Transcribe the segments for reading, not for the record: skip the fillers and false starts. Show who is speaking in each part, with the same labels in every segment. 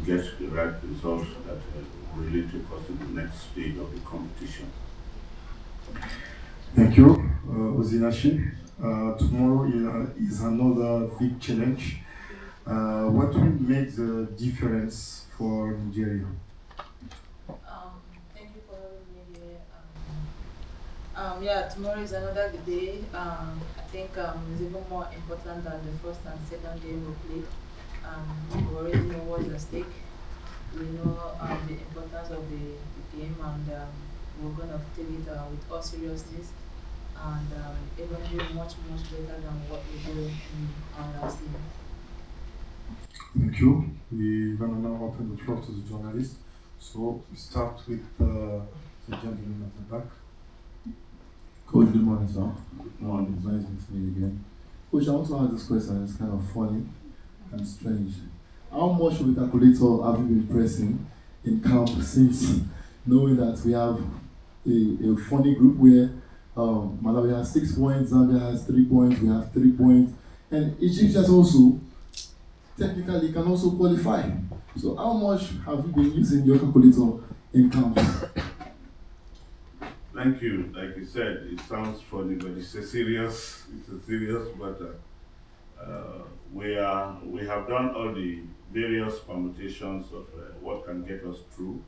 Speaker 1: get the right results that really take us to the next stage of the competition.
Speaker 2: Thank you, Osinachi. Tomorrow is another big challenge. What will make the difference for Nigeria?
Speaker 3: Thank you for having me here. Yeah, tomorrow is another good day. I think it's even more important than the first and second game we played. We already know what's at stake. We know the importance of the game, and we're going to take it with all seriousness and even do much better than what we did in our last game.
Speaker 2: Thank you. We're going to now open the floor to the journalists. So we start with the gentleman at the back.
Speaker 4: Coach, good morning, sir.
Speaker 1: Good morning.
Speaker 4: It's nice meeting you again. Coach, I want to ask this question. It's kind of funny and strange. How much of a calculator have you been pressing in camp since knowing that we have a funny group where Malawi has 6 points, Zambia has 3 points, we have 3 points, and Egyptians also technically can also qualify. So how much have you been using your calculator in camp?
Speaker 1: Thank you. Like you said, it sounds funny, but it's a serious matter. We have done all the various permutations of what can get us through,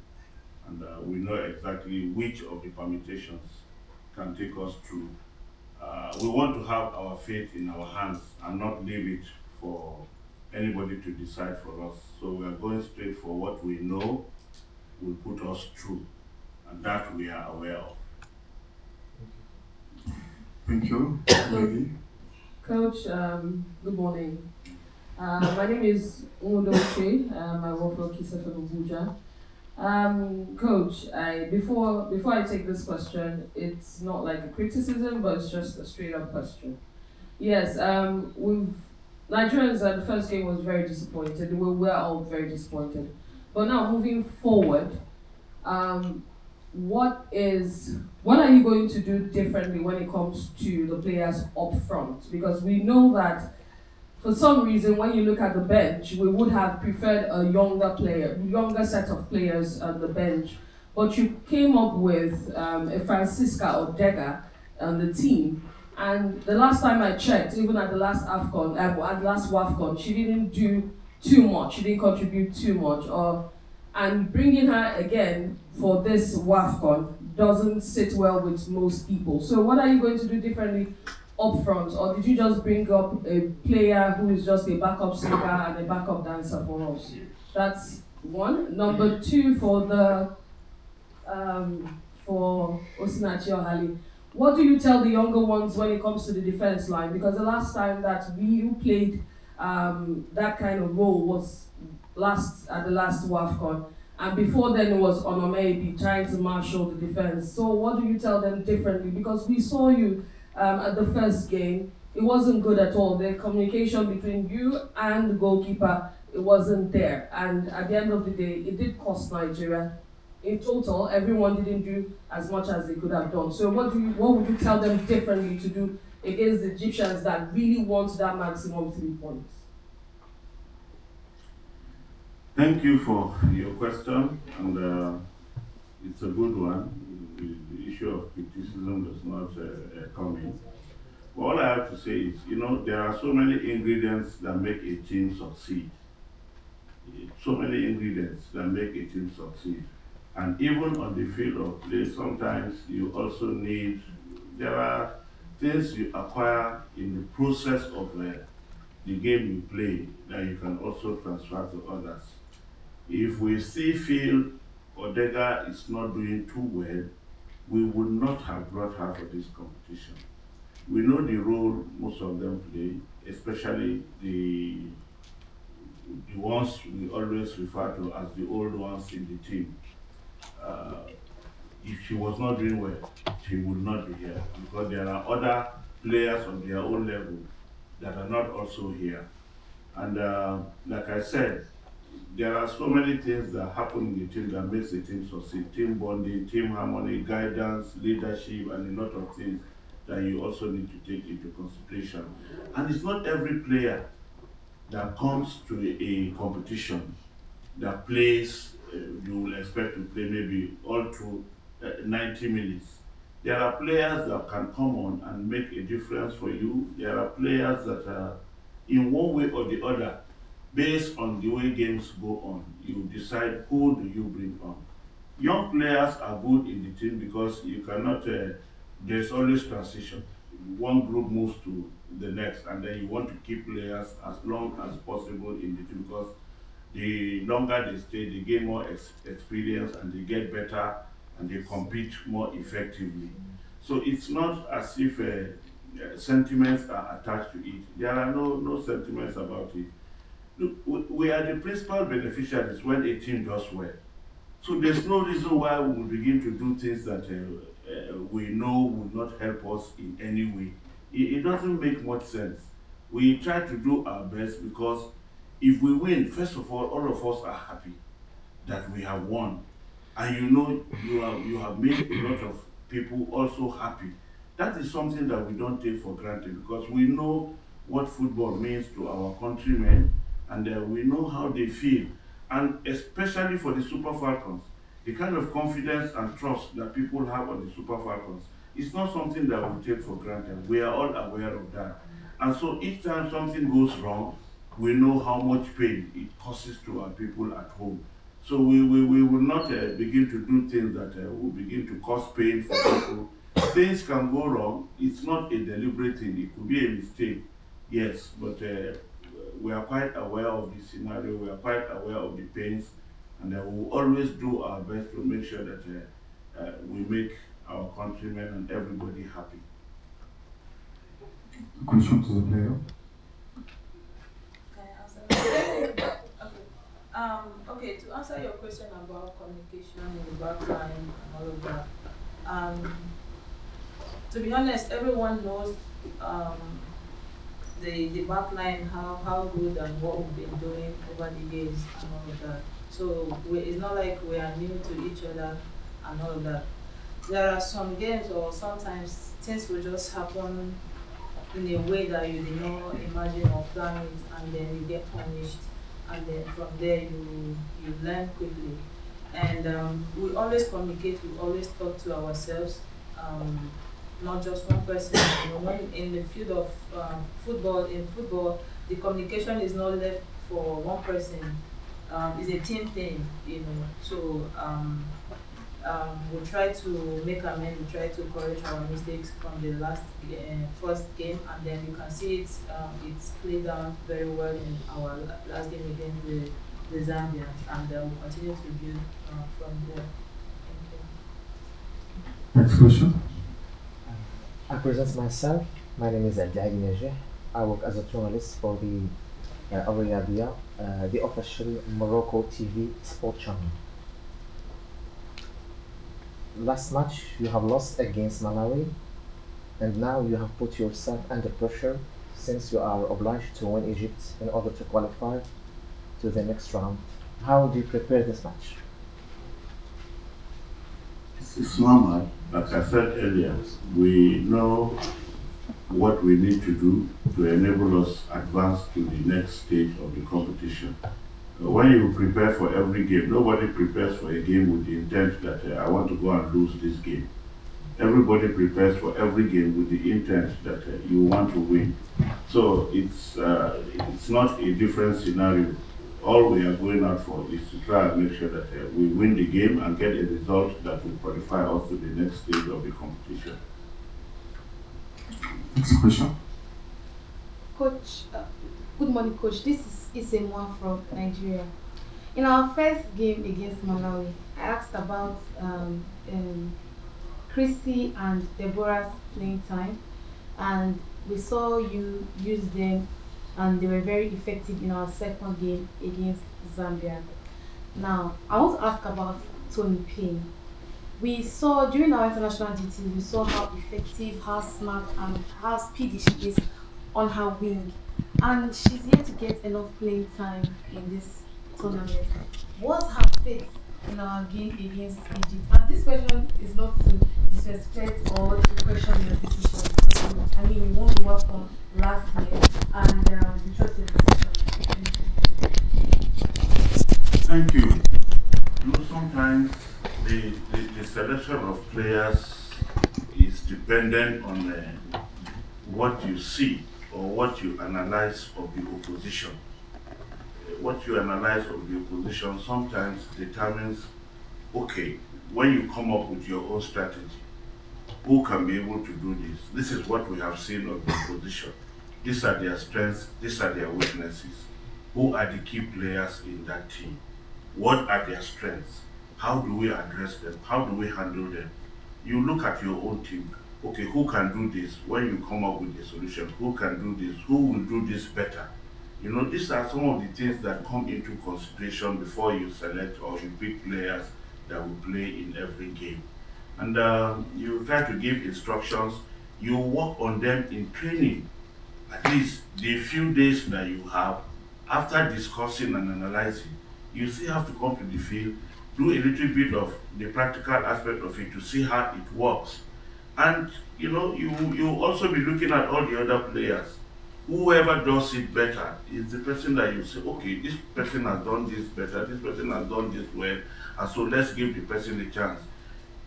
Speaker 1: and we know exactly which of the permutations can take us through. We want to have our fate in our hands and not leave it for anybody to decide for us. So we are going straight for what we know will put us through, and that we are aware of.
Speaker 2: Thank you.
Speaker 5: Coach, good morning. My name is Udoche. I work for Kisefe Abuja. Coach, before I take this question, it's not like a criticism, but it's just a straight up question. Yes, Nigerians at the first game was very disappointed. We're all very disappointed. But now moving forward, what are you going to do differently when it comes to the players up front? Because we know that for some reason, when you look at the bench, we would have preferred a younger set of players on the bench. But you came up with a Francisca Odega on the team. And the last time I checked, even at the last AFCON, at the last WAFCON, she didn't do too much. She didn't contribute too much. And bringing her again for this WAFCON doesn't sit well with most people. So what are you going to do differently up front? Or did you just bring up a player who is just a backup singer and a backup dancer for us? That's one. Number two, for Osinachi Ohale, what do you tell the younger ones when it comes to the defense line? Because the last time that we played that kind of role was at the last WAFCON, and before then it was Onomebi trying to marshal the defense. So what do you tell them differently? Because we saw you at the first game, it wasn't good at all. The communication between you and the goalkeeper, it wasn't there. And at the end of the day, it did cost Nigeria. In total, everyone didn't do as much as they could have done. So what would you tell them differently to do against the Egyptians that really want that maximum 3 points?
Speaker 1: Thank you for your question, and it's a good one. The issue of criticism does not come in. But all I have to say is, there are so many ingredients that make a team succeed. So many ingredients that make a team succeed. And even on the field of play, sometimes you also there are things you acquire in the process of the game you play that you can also transfer to others. If we still feel Odega is not doing too well, we would not have brought her for this competition. We know the role most of them play, especially the ones we always refer to as the old ones in the team. If she was not doing well, she would not be here, because there are other players on their own level that are not also here. And like I said, there are so many things that happen in the team that makes the team succeed. Team bonding, team harmony, guidance, leadership, and a lot of things that you also need to take into consideration. And it's not every player that comes to a competition that plays, you will expect to play maybe all through 90 minutes. There are players that can come on and make a difference for you. There are players that are in one way or the other, based on the way games go on, you decide who do you bring on. Young players are good in the team because you cannot, there's always transition. One group moves to the next, and then you want to keep players as long as possible in the team because the longer they stay, they gain more experience and they get better and they compete more effectively. So it's not as if sentiments are attached to it. There are no sentiments about it. Look, we are the principal beneficiaries when a team does well. So there's no reason why we will begin to do things that we know will not help us in any way. It doesn't make much sense. We try to do our best because if we win, first of all of us are happy that we have won. And you know you have made a lot of people also happy. That is something that we don't take for granted because we know what football means to our countrymen and we know how they feel. And especially for the Super Falcons, the kind of confidence and trust that people have on the Super Falcons is not something that we take for granted. We are all aware of that. And so each time something goes wrong, we know how much pain it causes to our people at home. So we will not begin to do things that will begin to cause pain for people. Things can go wrong. It's not a deliberate thing. It could be a mistake, yes, but we are quite aware of the scenario. We are quite aware of the pains, and we will always do our best to make sure that we make our countrymen and everybody happy.
Speaker 2: Question to the player.
Speaker 3: Can I answer that? Okay. Okay, to answer your question about communication in the backline and all of that, to be honest, everyone knows the backline, how good and what we've been doing over the years and all of that. So it's not like we are new to each other and all of that. There are some games or sometimes things will just happen in a way that you did not imagine or plan it, and then you get punished, and then from there you learn quickly. And we always communicate, we always talk to ourselves, not just one person. You know, when in the field of football, the communication is not left for one person. It's a team thing, you know. So we try to make amends, we try to correct our mistakes from the first game, and then you can see it's played out very well in our last game against the Zambians, and we'll continue to build from there. Thank you.
Speaker 2: Next question.
Speaker 6: I present myself. My name is Abdi. I work as a journalist for the Ariadia, the official Morocco TV sport channel. Last match you have lost against Malawi, and now you have put yourself under pressure since you are obliged to win Egypt in order to qualify to the next round. How do you prepare this match?
Speaker 1: It's normal. Like I said earlier, we know what we need to do to enable us advance to the next stage of the competition. When you prepare for every game, nobody prepares for a game with the intent that I want to go and lose this game. Everybody prepares for every game with the intent that you want to win. So it's not a different scenario. All we are going out for is to try and make sure that we win the game and get a result that will qualify us to the next stage of the competition.
Speaker 2: Next question.
Speaker 7: Coach, good morning, Coach. This is Isemwa from Nigeria. In our first game against Malawi, I asked about Christy and Deborah's playing time, and we saw you use them, and they were very effective in our second game against Zambia. Now, I want to ask about Tony Payne. We saw during our international duty, we saw how effective, how smart, and how speedy she is on her wing. And she's yet to get enough playing time in this tournament. What's her fate in our game against Egypt? And this question is not to disrespect or to question your decision. Because, I mean, we won the WAFCON last year, and we trust your decision.
Speaker 1: Thank you. Sometimes the selection of players is dependent on what you see or what you analyze of the opposition. What you analyze of the opposition sometimes determines, okay, when you come up with your own strategy, who can be able to do this? This is what we have seen of the opposition. These are their strengths, these are their weaknesses. Who are the key players in that team? What are their strengths? How do we address them? How do we handle them? You look at your own team. Okay, who can do this? When you come up with a solution, who can do this? Who will do this better? These are some of the things that come into consideration before you select or you pick players that will play in every game. And you try to give instructions. You work on them in training. At least the few days that you have, after discussing and analyzing, you still have to come to the field, do a little bit of the practical aspect of it to see how it works. And you also be looking at all the other players. Whoever does it better is the person that you say, okay, this person has done this better, this person has done this well, and so let's give the person a chance.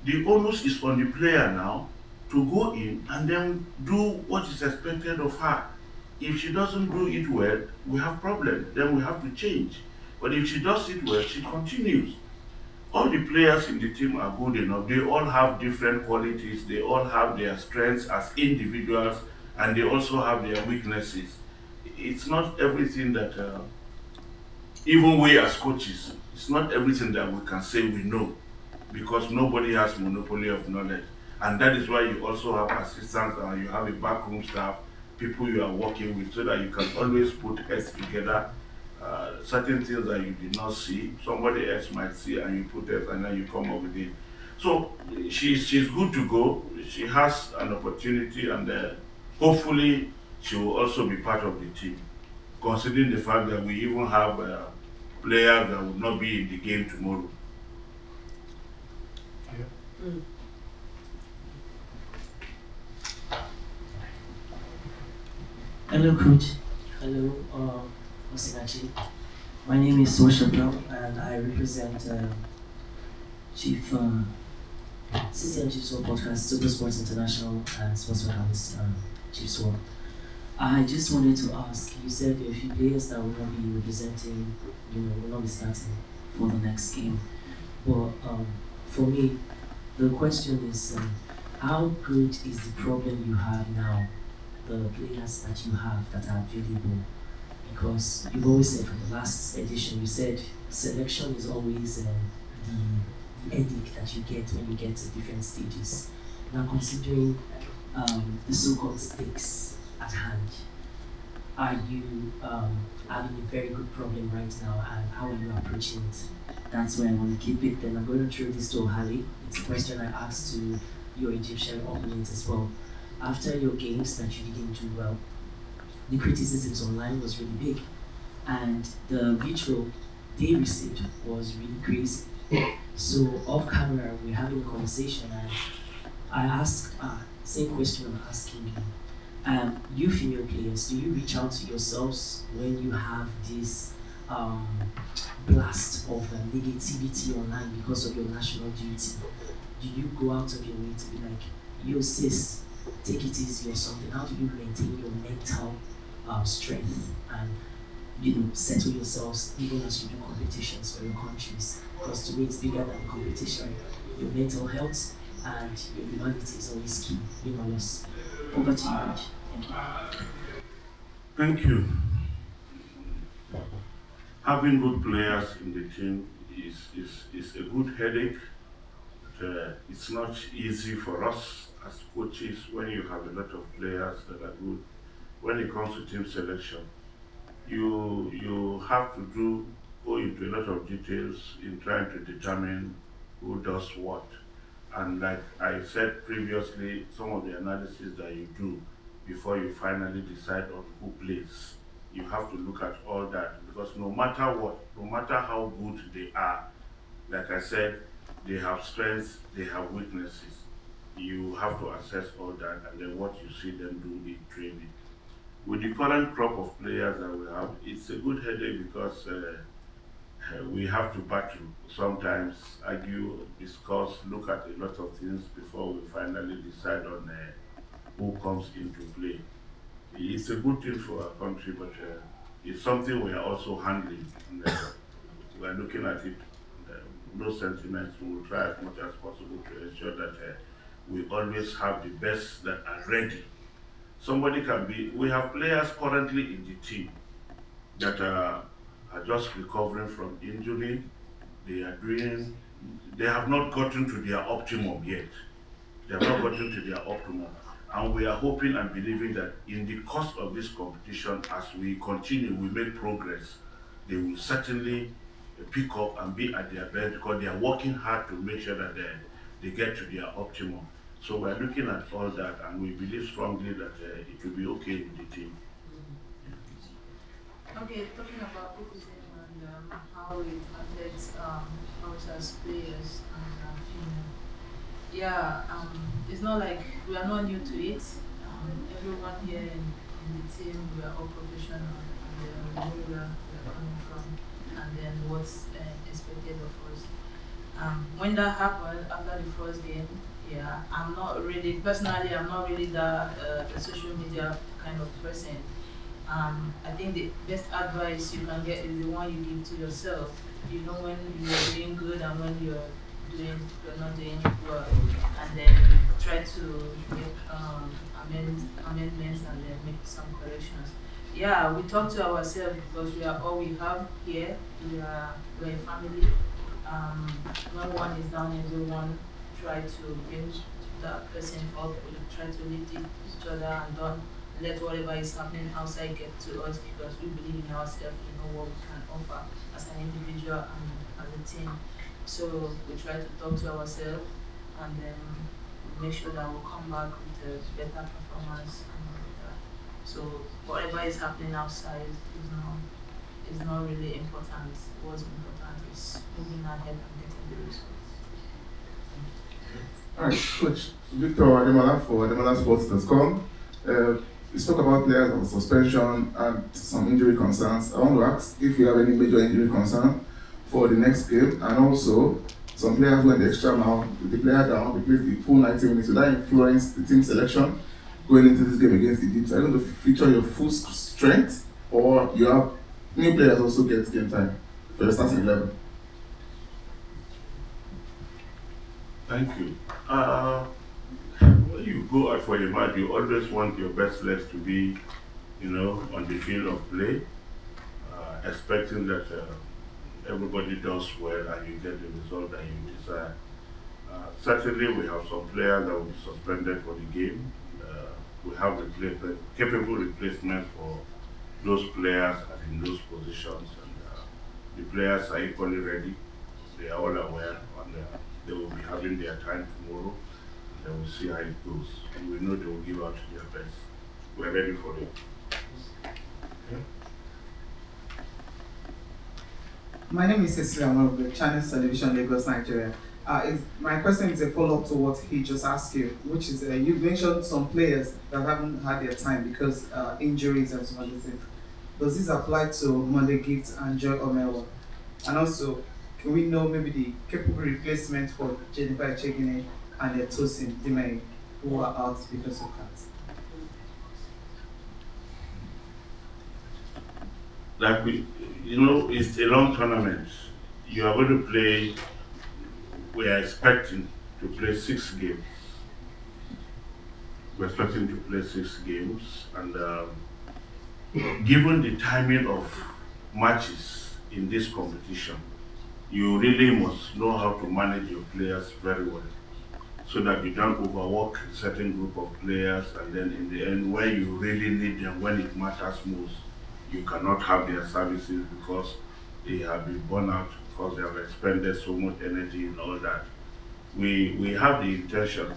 Speaker 1: The onus is on the player now to go in and then do what is expected of her. If she doesn't do it well, we have problem. Then we have to change. But if she does it well, she continues. All the players in the team are good enough. They all have different qualities. They all have their strengths as individuals, and they also have their weaknesses. It's not everything that, even we as coaches, it's not everything that we can say we know, because nobody has monopoly of knowledge. And that is why you also have assistants and you have a backroom staff, people you are working with, so that you can always put heads together. Certain things that you did not see, somebody else might see, and you put it and then you come up with it. So she's good to go. She has an opportunity, and hopefully she will also be part of the team. Considering the fact that we even have players that will not be in the game tomorrow.
Speaker 8: Mm. Hello, coach. Hello, Osinachi. My name is Swasha Brown, and I represent Chief CCN Chief Swap Podcast, Super Sports International, and Sports Falcons Chief Swap. I just wanted to ask. You said there are a few players that will not be representing, will not be starting for the next game. But for me, the question is, how good is the problem you have now? The players that you have that are available, because you've always said from the last edition, you said selection is always the edict that you get when you get to different stages. Now, considering the so-called stakes at hand, are you having a very good problem right now, and how are you approaching it? That's where I want to keep it. Then I'm going to throw this to Ohale. It's a question I asked to your Egyptian opponent as well. After your games that you didn't do well, the criticisms online was really big, and the vitriol they received was really crazy. So off camera, we're having a conversation, and I asked, same question I'm asking you. You female players, do you reach out to yourselves when you have this blast of negativity online because of your national duty? Do you go out of your way to be like, yo sis, take it easy or something? How do you maintain your mental strength and settle yourselves even as you do competitions for your countries? Because to me it's bigger than the competition. Your mental health and your humanity is always key. Loss. Over to you, coach. Thank you.
Speaker 1: Thank you. Having good players in the team is a good headache. It's not easy for us as coaches when you have a lot of players that are good. When it comes to team selection, you have to go into a lot of details in trying to determine who does what. And like I said previously, some of the analysis that you do before you finally decide on who plays, you have to look at all that, because no matter what, no matter how good they are, like I said, they have strengths, they have weaknesses. You have to assess all that, and then what you see them do in training. With the current crop of players that we have, it's a good headache because we have to battle, sometimes argue, discuss, look at a lot of things before we finally decide on who comes into play. It's a good thing for our country, but it's something we are also handling. And, we are looking at it. And, no sentiments. We will try as much as possible to ensure that we always have the best that are ready. Somebody can be. We have players currently in the team that are just recovering from injury. They are doing. They have not gotten to their optimum yet. They have not gotten to their optimum. And we are hoping and believing that in the course of this competition, as we continue, we make progress, they will certainly pick up and be at their best because they are working hard to make sure that they get to their optimum. So we're looking at all that and we believe strongly that it will be okay with the team.
Speaker 3: Okay, talking about cooking and how it affects us as players and female. Yeah, it's not like we are not new to it. Everyone here in the team, we are all professional and we know where we are coming from and then what's expected of us. When that happened after the first game, yeah, I'm not really, personally, I'm not really the social media kind of person. I think the best advice you can get is the one you give to yourself. You know when you're doing good and when you're not doing well, and then try to make amendments and then make some corrections. Yeah, we talk to ourselves because we are all we have here. We're a family. When one is down, everyone try to bring that person up. We try to lift each other and don't let whatever is happening outside get to us because we believe in ourselves. We know what we can offer as an individual and as a team. So we try to talk to ourselves and then we make sure that we'll come back with a better performance and all of that. So whatever is happening outside is not really important. What's important is moving ahead and getting the results.
Speaker 9: Alright, Coach Victor Ademola for AdemolaSports.com. We spoke about players on suspension and some injury concerns. I want to ask if you have any major injury concern for the next game, and also some players went the extra mile with the player down, they played the full 90 minutes. Will that influence the team selection going into this game against Egypt? Are you going to feature your full strength, or you have new players also get game time for your starting 11?
Speaker 1: Thank you. When you go out for a match, you always want your best players to be, on the field of play, expecting that everybody does well and you get the result that you desire. Certainly, we have some players that will be suspended for the game. We have capable replacements for those players and in those positions. And the players are equally ready. They are all aware, and they will be having their time tomorrow. Then we'll see how it goes. And we know they will give out their best. We're ready for it. Okay.
Speaker 10: My name is Cecilia, I'm of the Channels Television Lagos, Nigeria. My question is a follow-up to what he just asked you, which is you mentioned some players that haven't had their time because injuries and some other things. Does this apply to Monday Gift and Joy Omewa? And also, can we know maybe the capable replacement for Jennifer Echegine and Tosin Dimei, who are out because of that?
Speaker 1: It's a long tournament. You are going to play, we are expecting to play 6 games. We're expecting to play 6 games, and given the timing of matches in this competition, you really must know how to manage your players very well so that you don't overwork a certain group of players, and then in the end, when you really need them, when it matters most, you cannot have their services because they have been burnt out, because they have expended so much energy and all that. We have the intention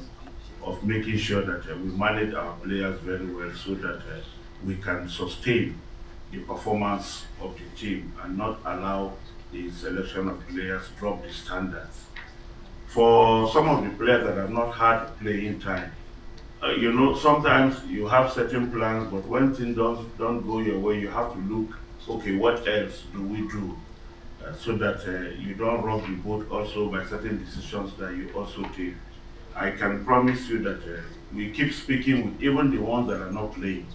Speaker 1: of making sure that we manage our players very well so that we can sustain the performance of the team and not allow the selection of players drop the standards. For some of the players that have not had playing time, sometimes you have certain plans, but when things don't go your way, you have to look, okay, what else do we do so that you don't rock the boat also by certain decisions that you also take. I can promise you that we keep speaking with even the ones that are not playing,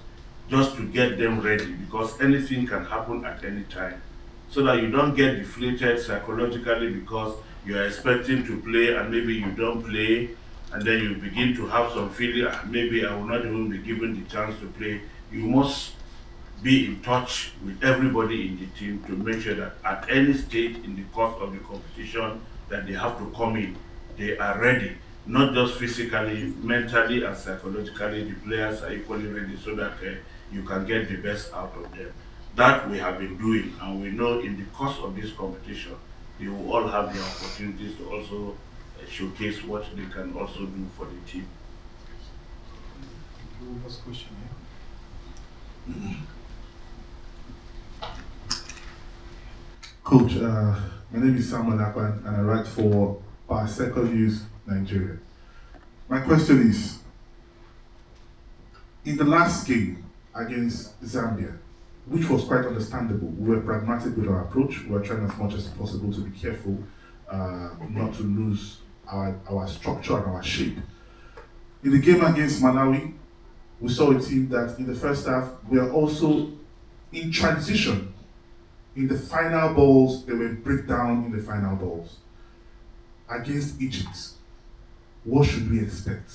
Speaker 1: just to get them ready, because anything can happen at any time, so that you don't get deflated psychologically because you are expecting to play and maybe you don't play, and then you begin to have some feeling, "Ah, maybe I will not even be given the chance to play." You must be in touch with everybody in the team to make sure that at any stage in the course of the competition that they have to come in, they are ready, not just physically, mentally and psychologically. The players are equally ready, so that you can get the best out of them. That we have been doing, and we know in the course of this competition, they will all have the opportunities to also showcase what they can also do for the team.
Speaker 2: Last question,
Speaker 9: Coach, my name is Samuel Akwan and I write for Second News Nigeria. My question is, in the last game against Zambia, which was quite understandable, we were pragmatic with our approach. We were trying as much as possible to be careful not to lose our structure and our shape. In the game against Malawi, we saw a team that in the first half were also in transition. In the final balls, they were breakdown in the final balls. Against Egypt, what should we expect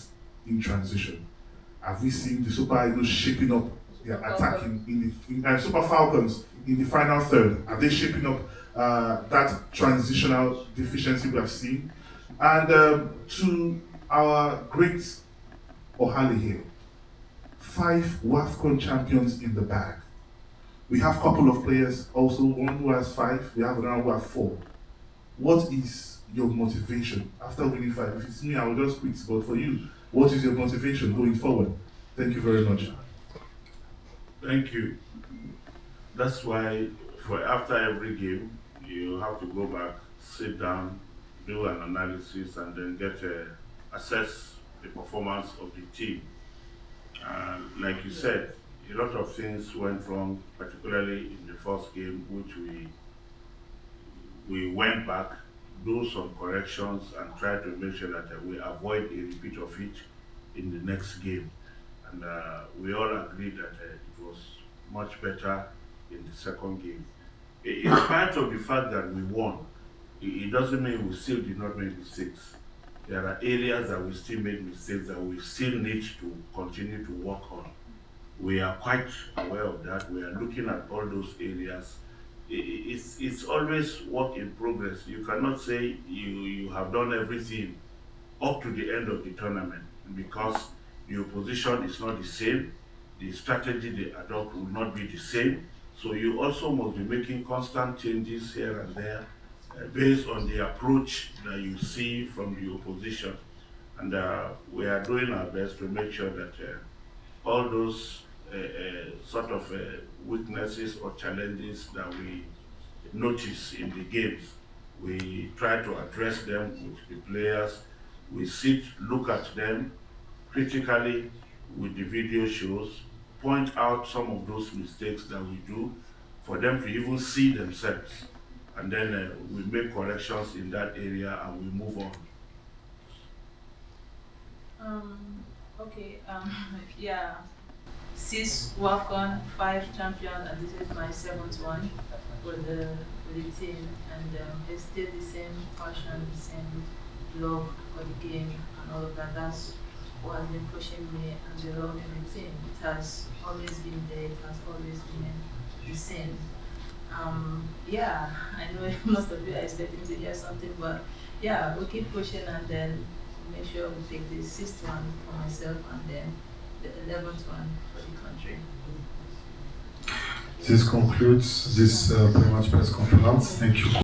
Speaker 9: in transition? Have we seen the Super Eagles shaping up their attack in the Super Falcons in the final third? Are they shaping up that transitional deficiency we have seen? And to our great Ohale here, 5 WAFCON champions in the bag. We have a couple of players also, one who has 5, we have another who has 4. What is your motivation after winning 5? If it's me, I will just quit, but for you, what is your motivation going forward? Thank you very much.
Speaker 1: Thank you. That's why for after every game, you have to go back, sit down, do an analysis, and then assess the performance of the team. Like you said, a lot of things went wrong, particularly in the first game, which we went back, do some corrections, and try to make sure that we avoid a repeat of it in the next game. And we all agreed that it was much better in the second game. In spite of the fact that we won, it doesn't mean we still did not make mistakes. There are areas that we still made mistakes that we still need to continue to work on. We are quite aware of that. We are looking at all those areas. It's always work in progress. You cannot say you have done everything up to the end of the tournament, because the opposition is not the same. The strategy they adopt will not be the same. So you also must be making constant changes here and there based on the approach that you see from the opposition. And we are doing our best to make sure that all those sort of weaknesses or challenges that we notice in the games, we try to address them with the players. We look at them critically with the video shows, point out some of those mistakes that we do for them to even see themselves. And then we make corrections in that area and we move on.
Speaker 3: Okay, yeah. 6 WAFCON, 5 champions, and this is my 7th one with the team, and it's still the same passion, the same love for the game and all of that. That's what has been pushing me and the love in the team. It has always been there, it has always been the same. Yeah, I know most of you are expecting to hear something, but yeah, we'll keep pushing and then make sure we take the 6th one for myself and then the 11th one for the country.
Speaker 2: This concludes this pre-match press conference. Thank you.